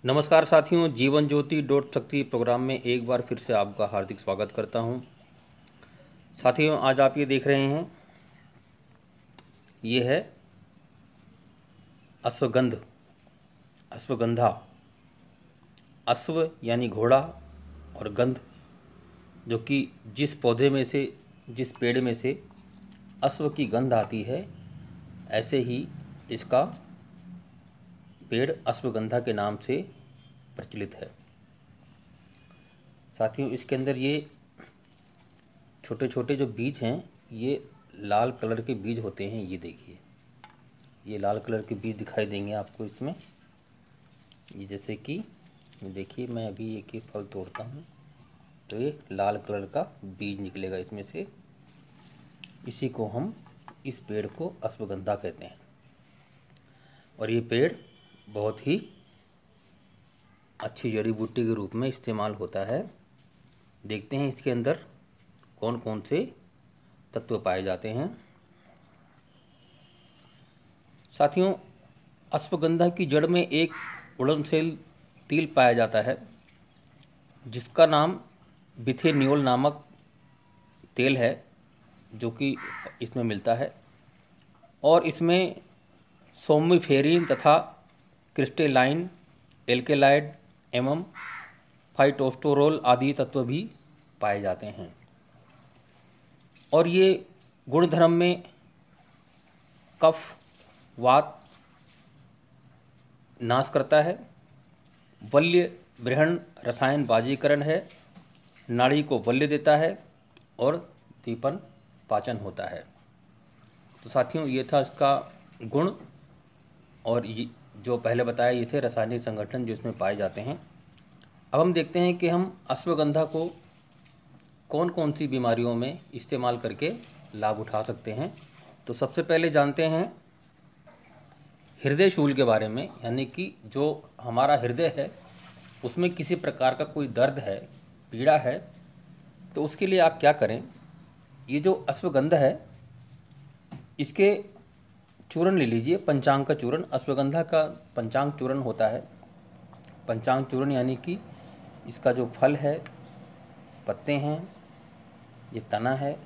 नमस्कार साथियों, जीवन ज्योति डॉट शक्ति प्रोग्राम में एक बार फिर से आपका हार्दिक स्वागत करता हूं। साथियों, आज आप ये देख रहे हैं, ये है अश्वगंध, अश्वगंधा। अश्व यानी घोड़ा और गंध, जो कि जिस पौधे में से, जिस पेड़ में से अश्व की गंध आती है, ऐसे ही इसका पेड़ अश्वगंधा के नाम से प्रचलित है। साथियों, इसके अंदर ये छोटे छोटे जो बीज हैं, ये लाल कलर के बीज होते हैं। ये देखिए, ये लाल कलर के बीज दिखाई देंगे आपको इसमें। ये जैसे कि ये देखिए, मैं अभी एक फल तोड़ता हूँ तो ये लाल कलर का बीज निकलेगा इसमें से। इसी को हम, इस पेड़ को अश्वगंधा कहते हैं। और ये पेड़ बहुत ही अच्छी जड़ी बूटी के रूप में इस्तेमाल होता है। देखते हैं इसके अंदर कौन कौन से तत्व पाए जाते हैं। साथियों, अश्वगंधा की जड़ में एक उड़नशील तिल पाया जाता है, जिसका नाम बिथेन्योल नामक तेल है, जो कि इसमें मिलता है। और इसमें सोम्निफेरिन तथा क्रिस्टेलाइन, एल्केलाइड एवं फाइटोस्टेरोल आदि तत्व भी पाए जाते हैं। और ये गुणधर्म में कफ, वात नाश करता है, बल्य ब्रहण रसायन बाजीकरण है, नाड़ी को बल्य देता है और दीपन पाचन होता है। तो साथियों, ये था इसका गुण। और ये जो पहले बताया, ये थे रासायनिक संगठन जो इसमें पाए जाते हैं। अब हम देखते हैं कि हम अश्वगंधा को कौन कौन सी बीमारियों में इस्तेमाल करके लाभ उठा सकते हैं। तो सबसे पहले जानते हैं हृदय शूल के बारे में, यानी कि जो हमारा हृदय है उसमें किसी प्रकार का कोई दर्द है, पीड़ा है, तो उसके लिए आप क्या करें। ये जो अश्वगंधा है, इसके चूर्ण ले लीजिए, पंचांग का चूर्ण। अश्वगंधा का पंचांग चूर्ण होता है। पंचांग चूर्ण यानी कि इसका जो फल है, पत्ते हैं, ये तना है।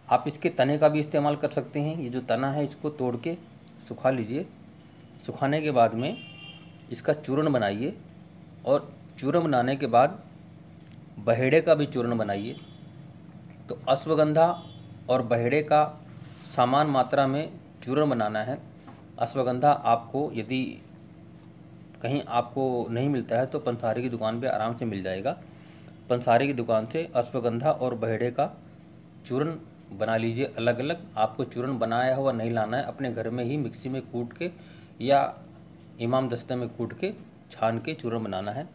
आप इसके तने का भी इस्तेमाल कर सकते हैं। ये जो तना है, इसको तोड़ के सुखा लीजिए। सुखाने के बाद में इसका चूर्ण बनाइए, और चूर्ण बनाने के बाद बहेड़े का भी चूर्ण बनाइए। तो अश्वगंधा और बहेड़े का समान मात्रा में चूर्ण बनाना है। अश्वगंधा आपको यदि कहीं आपको नहीं मिलता है तो पंसारी की दुकान पे आराम से मिल जाएगा। पंसारी की दुकान से अश्वगंधा और बहेड़े का चूर्ण बना लीजिए अलग अलग। आपको चूर्ण बनाया हुआ नहीं लाना है, अपने घर में ही मिक्सी में कूट के या इमाम दस्ते में कूट के छान के चूर्ण बनाना है।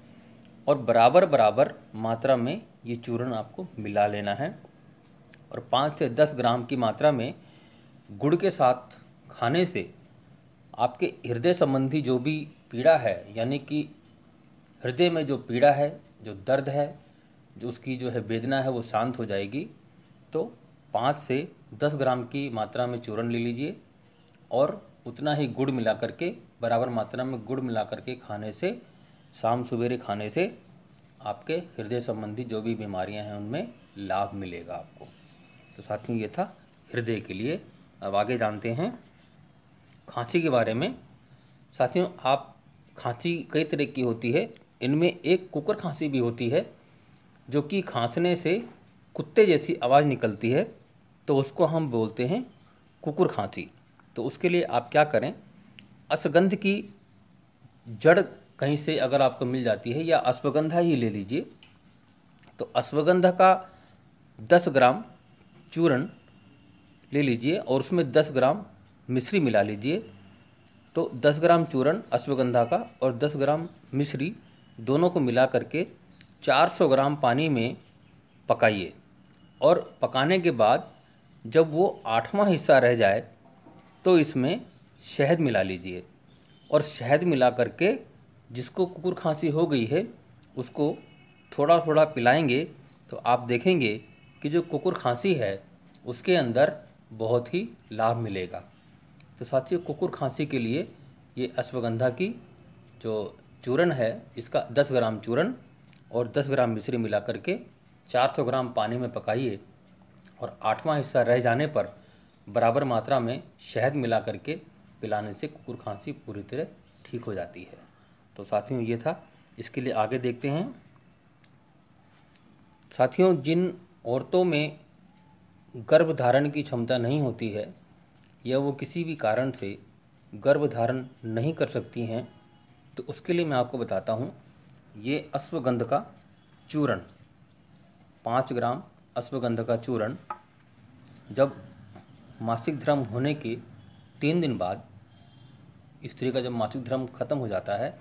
और बराबर बराबर मात्रा में ये चूर्ण आपको मिला लेना है। और 5 से 10 ग्राम की मात्रा में गुड़ के साथ खाने से आपके हृदय संबंधी जो भी पीड़ा है, यानी कि हृदय में जो पीड़ा है, जो दर्द है, जो उसकी जो है वेदना है, वो शांत हो जाएगी। तो 5 से 10 ग्राम की मात्रा में चूर्ण ले लीजिए, और उतना ही गुड़ मिला करके, बराबर मात्रा में गुड़ मिला करके खाने से, शाम सवेरे खाने से आपके हृदय संबंधी जो भी बीमारियां हैं उनमें लाभ मिलेगा आपको। तो साथियों, ये था हृदय के लिए। अब आगे जानते हैं खांसी के बारे में। साथियों, आप खांसी कई तरह की होती है। इनमें एक कुकर खांसी भी होती है, जो कि खांसने से कुत्ते जैसी आवाज़ निकलती है, तो उसको हम बोलते हैं कुकुर खांसी। तो उसके लिए आप क्या करें, अश्वगंध की जड़ कहीं से अगर आपको मिल जाती है, या अश्वगंधा ही ले लीजिए, तो अश्वगंधा का 10 ग्राम चूर्ण ले लीजिए और उसमें 10 ग्राम मिश्री मिला लीजिए। तो 10 ग्राम चूर्ण अश्वगंधा का और 10 ग्राम मिश्री दोनों को मिला करके 400 ग्राम पानी में पकाइए। और पकाने के बाद जब वो 8वां हिस्सा रह जाए तो इसमें शहद मिला लीजिए। और शहद मिला करके जिसको कुकुर खांसी हो गई है उसको थोड़ा थोड़ा पिलाएंगे, तो आप देखेंगे कि जो कुकुर खांसी है उसके अंदर बहुत ही लाभ मिलेगा। तो साथियों, कुकुर खांसी के लिए ये अश्वगंधा की जो चूरन है इसका 10 ग्राम चूरन और 10 ग्राम मिश्री मिला करके 400 ग्राम पानी में पकाइए और 8वां हिस्सा रह जाने पर बराबर मात्रा में शहद मिला करके पिलाने से कुकुर खांसी पूरी तरह ठीक हो जाती है। तो साथियों ये था, इसके लिए आगे देखते हैं। साथियों, जिन औरतों में गर्भ धारण की क्षमता नहीं होती है या वो किसी भी कारण से गर्भ धारण नहीं कर सकती हैं, तो उसके लिए मैं आपको बताता हूँ, ये अश्वगंध का चूर्ण 5 ग्राम अश्वगंध का चूर्ण जब मासिक धर्म होने के 3 दिन बाद, स्त्री का जब मासिक धर्म खत्म हो जाता है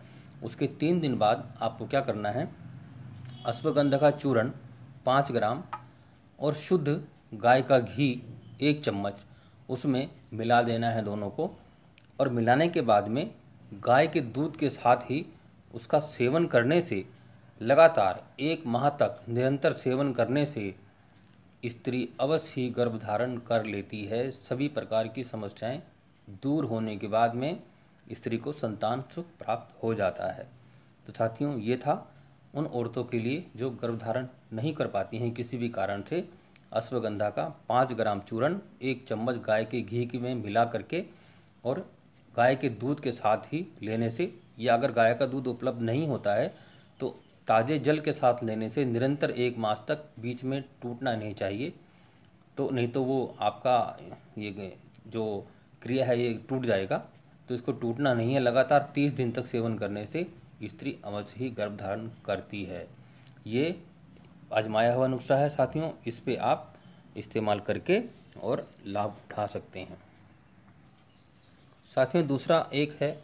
उसके 3 दिन बाद आपको क्या करना है, अश्वगंध का चूर्ण 5 ग्राम और शुद्ध गाय का घी 1 चम्मच उसमें मिला देना है दोनों को। और मिलाने के बाद में गाय के दूध के साथ ही उसका सेवन करने से, लगातार 1 माह तक निरंतर सेवन करने से स्त्री अवश्य ही गर्भधारण कर लेती है। सभी प्रकार की समस्याएं दूर होने के बाद में स्त्री को संतान सुख प्राप्त हो जाता है। तो साथियों ये था उन औरतों के लिए जो गर्भधारण नहीं कर पाती हैं किसी भी कारण से, अश्वगंधा का 5 ग्राम चूर्ण 1 चम्मच गाय के घी की में मिला करके और गाय के दूध के साथ ही लेने से, या अगर गाय का दूध उपलब्ध नहीं होता है तो ताज़े जल के साथ लेने से निरंतर 1 मास तक बीच में टूटना नहीं चाहिए। तो नहीं तो वो आपका ये जो क्रिया है ये टूट जाएगा। तो इसको टूटना नहीं है, लगातार 30 दिन तक सेवन करने से स्त्री अवश्य ही गर्भधारण करती है। ये आजमाया हुआ नुस्खा है साथियों, इस पे आप इस्तेमाल करके और लाभ उठा सकते हैं। साथियों दूसरा एक है,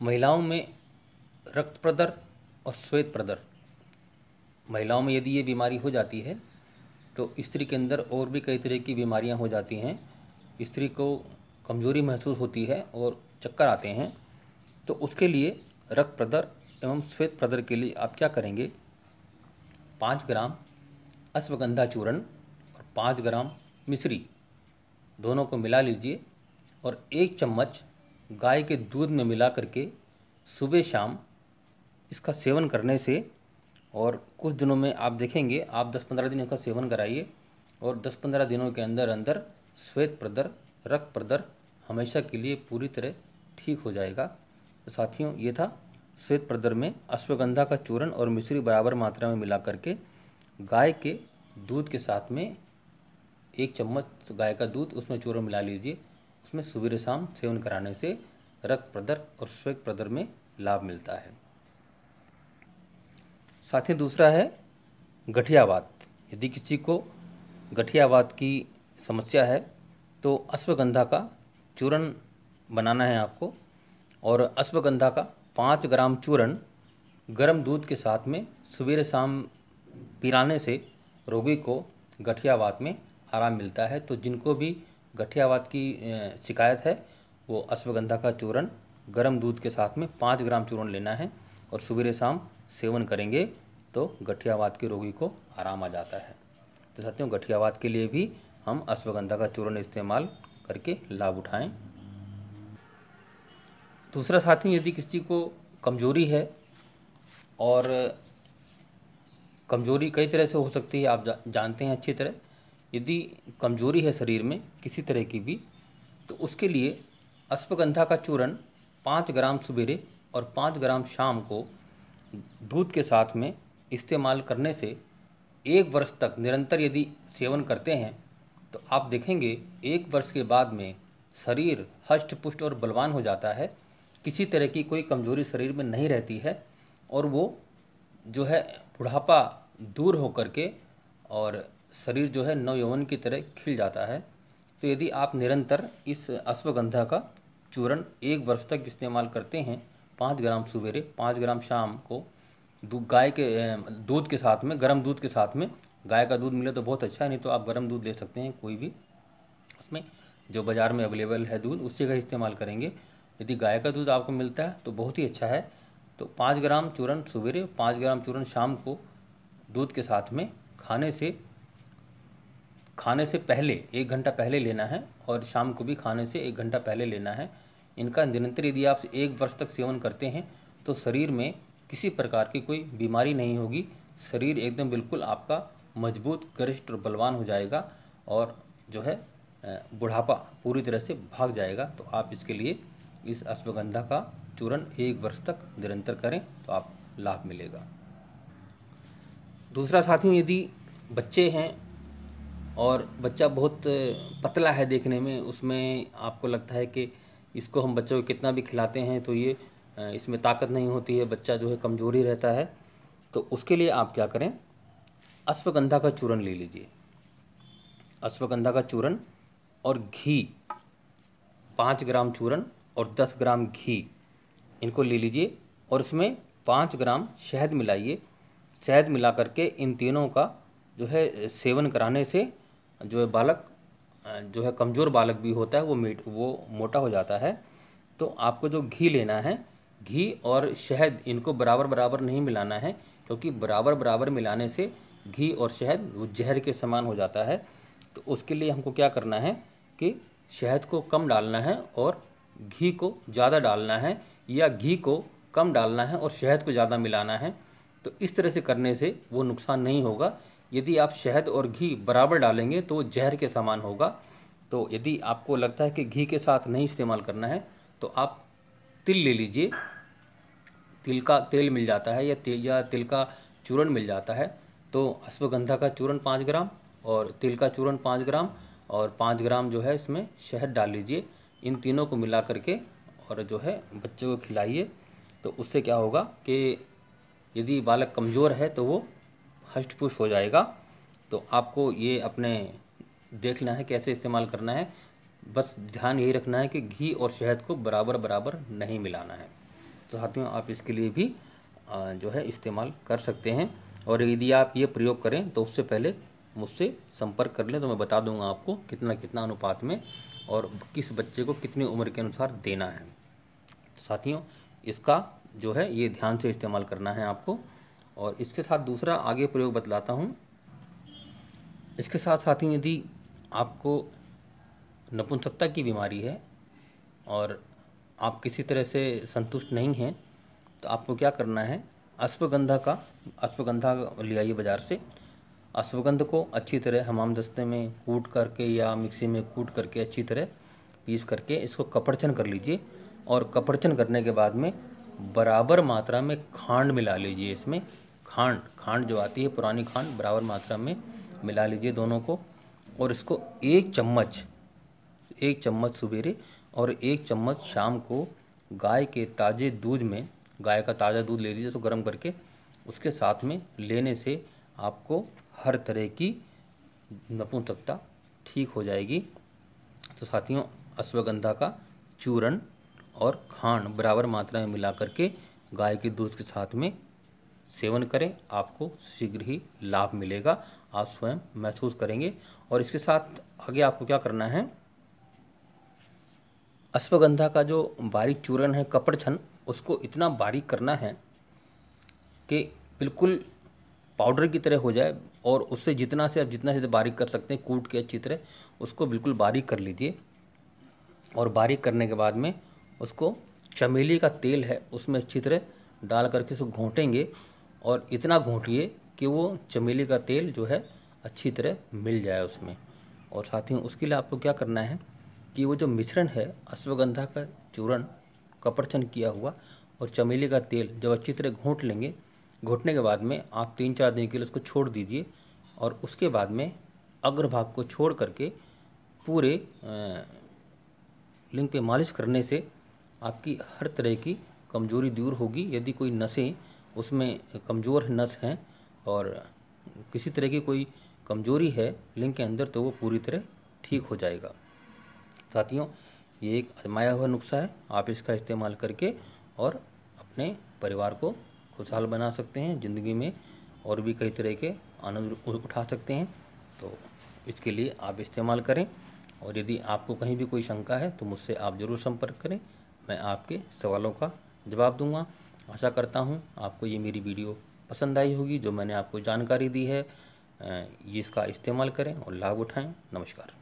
महिलाओं में रक्त प्रदर और श्वेत प्रदर। महिलाओं में यदि ये बीमारी हो जाती है तो स्त्री के अंदर और भी कई तरह की बीमारियां हो जाती हैं। स्त्री को कमजोरी महसूस होती है और चक्कर आते हैं। तो उसके लिए रक्त प्रदर एवं श्वेत प्रदर के लिए आप क्या करेंगे, 5 ग्राम अश्वगंधा चूर्ण और 5 ग्राम मिश्री दोनों को मिला लीजिए और 1 चम्मच गाय के दूध में मिला करके सुबह शाम इसका सेवन करने से, और कुछ दिनों में आप देखेंगे, आप 10-15 दिन इसका सेवन कराइए और 10-15 दिनों के अंदर अंदर श्वेत प्रदर, रक्त प्रदर हमेशा के लिए पूरी तरह ठीक हो जाएगा। तो साथियों ये था, श्वेत प्रदर में अश्वगंधा का चूर्ण और मिश्री बराबर मात्रा में मिला करके गाय के दूध के साथ में 1 चम्मच गाय का दूध उसमें चूर्ण मिला लीजिए, उसमें सुबह शाम सेवन कराने से रक्त प्रदर और श्वेत प्रदर में लाभ मिलता है। साथ ही दूसरा है गठियावात। यदि किसी को गठियावात की समस्या है तो अश्वगंधा का चूर्ण बनाना है आपको और अश्वगंधा का 5 ग्राम चूर्ण गर्म दूध के साथ में सुबह शाम पिलाने से रोगी को गठियावात में आराम मिलता है। तो जिनको भी गठियावात की शिकायत है वो अश्वगंधा का चूर्ण गर्म दूध के साथ में 5 ग्राम चूर्ण लेना है और सुबह शाम सेवन करेंगे तो गठियावात के रोगी को आराम आ जाता है। तो साथियों गठियावात के लिए भी हम अश्वगंधा का चूर्ण इस्तेमाल करके लाभ उठाएं। दूसरा साथियों, यदि किसी को कमजोरी है, और कमजोरी कई तरह से हो सकती है, आप जानते हैं अच्छी तरह। यदि कमजोरी है शरीर में किसी तरह की भी, तो उसके लिए अश्वगंधा का चूर्ण 5 ग्राम सवेरे और 5 ग्राम शाम को दूध के साथ में इस्तेमाल करने से 1 वर्ष तक निरंतर यदि सेवन करते हैं तो आप देखेंगे 1 वर्ष के बाद में शरीर हष्ट पुष्ट और बलवान हो जाता है। किसी तरह की कोई कमजोरी शरीर में नहीं रहती है और वो जो है बुढ़ापा दूर हो करके और शरीर जो है नवयौवन की तरह खिल जाता है। तो यदि आप निरंतर इस अश्वगंधा का चूर्ण 1 वर्ष तक इस्तेमाल करते हैं, 5 ग्राम सवेरे 5 ग्राम शाम को गाय के दूध के साथ में, गर्म दूध के साथ में, गाय का दूध मिले तो बहुत अच्छा है, नहीं तो आप गर्म दूध ले सकते हैं कोई भी, उसमें जो बाज़ार में अवेलेबल है दूध उसी का इस्तेमाल करेंगे। यदि गाय का दूध आपको मिलता है तो बहुत ही अच्छा है। तो 5 ग्राम चूर्ण सवेरे 5 ग्राम चूर्ण शाम को दूध के साथ में खाने से पहले 1 घंटा पहले लेना है और शाम को भी खाने से 1 घंटा पहले लेना है। इनका निरंतर यदि आप 1 वर्ष तक सेवन करते हैं तो शरीर में किसी प्रकार की कोई बीमारी नहीं होगी। शरीर एकदम बिल्कुल आपका मजबूत, गरिष्ठ और बलवान हो जाएगा और जो है बुढ़ापा पूरी तरह से भाग जाएगा। तो आप इसके लिए इस अश्वगंधा का चूर्ण 1 वर्ष तक निरंतर करें तो आप लाभ मिलेगा। दूसरा साथियों, यदि बच्चे हैं और बच्चा बहुत पतला है देखने में, उसमें आपको लगता है कि इसको हम बच्चों को कितना भी खिलाते हैं तो ये इसमें ताकत नहीं होती है, बच्चा जो है कमज़ोरी रहता है, तो उसके लिए आप क्या करें, अश्वगंधा का चूर्ण ले लीजिए। अश्वगंधा का चूर्ण और घी, 5 ग्राम चूर्ण और 10 ग्राम घी, इनको ले लीजिए और इसमें 5 ग्राम शहद मिलाइए। शहद मिला करके इन तीनों का जो है सेवन कराने से जो है बालक जो है कमज़ोर बालक भी होता है वो मोटा हो जाता है। तो आपको जो घी लेना है, घी और शहद इनको बराबर बराबर नहीं मिलाना है, क्योंकि बराबर बराबर मिलाने से घी और शहद वो जहर के समान हो जाता है। तो उसके लिए हमको क्या करना है कि शहद को कम डालना है और घी को ज़्यादा डालना है, या घी को कम डालना है और शहद को ज़्यादा मिलाना है। तो इस तरह से करने से वो नुकसान नहीं होगा। यदि आप शहद और घी बराबर डालेंगे तो वो जहर के समान होगा। तो यदि आपको लगता है कि घी के साथ नहीं इस्तेमाल करना है तो आप तिल ले लीजिए। तिल का तेल मिल जाता है या तिल का चूर्ण मिल जाता है। तो अश्वगंधा का चूर्ण 5 ग्राम और तिल का चूर्ण 5 ग्राम और 5 ग्राम जो है इसमें शहद डाल लीजिए। इन तीनों को मिला करके और जो है बच्चे को खिलाइए। तो उससे क्या होगा कि यदि बालक कमज़ोर है तो वो हष्ट पुष्ट हो जाएगा। तो आपको ये अपने देखना है कैसे इस्तेमाल करना है। बस ध्यान यही रखना है कि घी और शहद को बराबर बराबर नहीं मिलाना है। तो साथियों, आप इसके लिए भी जो है इस्तेमाल कर सकते हैं। और यदि आप ये प्रयोग करें तो उससे पहले मुझसे संपर्क कर लें, तो मैं बता दूंगा आपको कितना कितना अनुपात में और किस बच्चे को कितनी उम्र के अनुसार देना है। तो साथियों, इसका जो है ये ध्यान से इस्तेमाल करना है आपको। और इसके साथ दूसरा आगे प्रयोग बतलाता हूँ। इसके साथ साथियों, यदि आपको नपुंसकता की बीमारी है और आप किसी तरह से संतुष्ट नहीं हैं, तो आपको क्या करना है, अश्वगंधा ले आइए बाज़ार से। अश्वगंध को अच्छी तरह हमाम दस्ते में कूट करके या मिक्सी में कूट करके अच्छी तरह पीस करके इसको कपड़चन कर लीजिए। और कपड़चन करने के बाद में बराबर मात्रा में खांड मिला लीजिए। इसमें खांड जो आती है पुरानी खांड, बराबर मात्रा में मिला लीजिए दोनों को। और इसको 1 चम्मच सवेरे और 1 चम्मच शाम को गाय के ताज़े दूध में, गाय का ताज़ा दूध ले लीजिए उसको गर्म करके, उसके साथ में लेने से आपको हर तरह की नपुंसकता ठीक हो जाएगी। तो साथियों, अश्वगंधा का चूर्ण और खांड बराबर मात्रा में मिला करके गाय के दूध के साथ में सेवन करें, आपको शीघ्र ही लाभ मिलेगा, आप स्वयं महसूस करेंगे। और इसके साथ आगे आपको क्या करना है, अश्वगंधा का जो बारीक चूर्ण है कपड़छन, उसको इतना बारीक करना है कि बिल्कुल पाउडर की तरह हो जाए। और उससे जितना से बारीक कर सकते हैं, कूट के अच्छी तरह उसको बिल्कुल बारीक कर लीजिए। और बारीक करने के बाद में उसको चमेली का तेल है उसमें अच्छी तरह डाल करके उसको घोंटेंगे। और इतना घोंटिए कि वो चमेली का तेल जो है अच्छी तरह मिल जाए उसमें। और साथियों, उसके लिए आपको क्या करना है कि वो जो मिश्रण है अश्वगंधा का चूर्ण, कपड़चन किया हुआ और चमेली का तेल जब अच्छी तरह घोंट लेंगे, घोटने के बाद में आप 3-4 दिन के लिए उसको छोड़ दीजिए। और उसके बाद में अग्रभाग को छोड़ करके पूरे लिंग पे मालिश करने से आपकी हर तरह की कमजोरी दूर होगी। यदि कोई नसें उसमें कमज़ोर नस हैं और किसी तरह की कोई कमजोरी है लिंग के अंदर, तो वो पूरी तरह ठीक हो जाएगा। साथियों, ये एक आजमाया हुआ नुस्खा है, आप इसका इस्तेमाल करके और अपने परिवार को खुशहाल बना सकते हैं, ज़िंदगी में और भी कई तरह के आनंद उठा सकते हैं। तो इसके लिए आप इस्तेमाल करें। और यदि आपको कहीं भी कोई शंका है तो मुझसे आप ज़रूर संपर्क करें, मैं आपके सवालों का जवाब दूंगा। आशा करता हूं आपको ये मेरी वीडियो पसंद आई होगी। जो मैंने आपको जानकारी दी है, इसका इस्तेमाल करें और लाभ उठाएं। नमस्कार।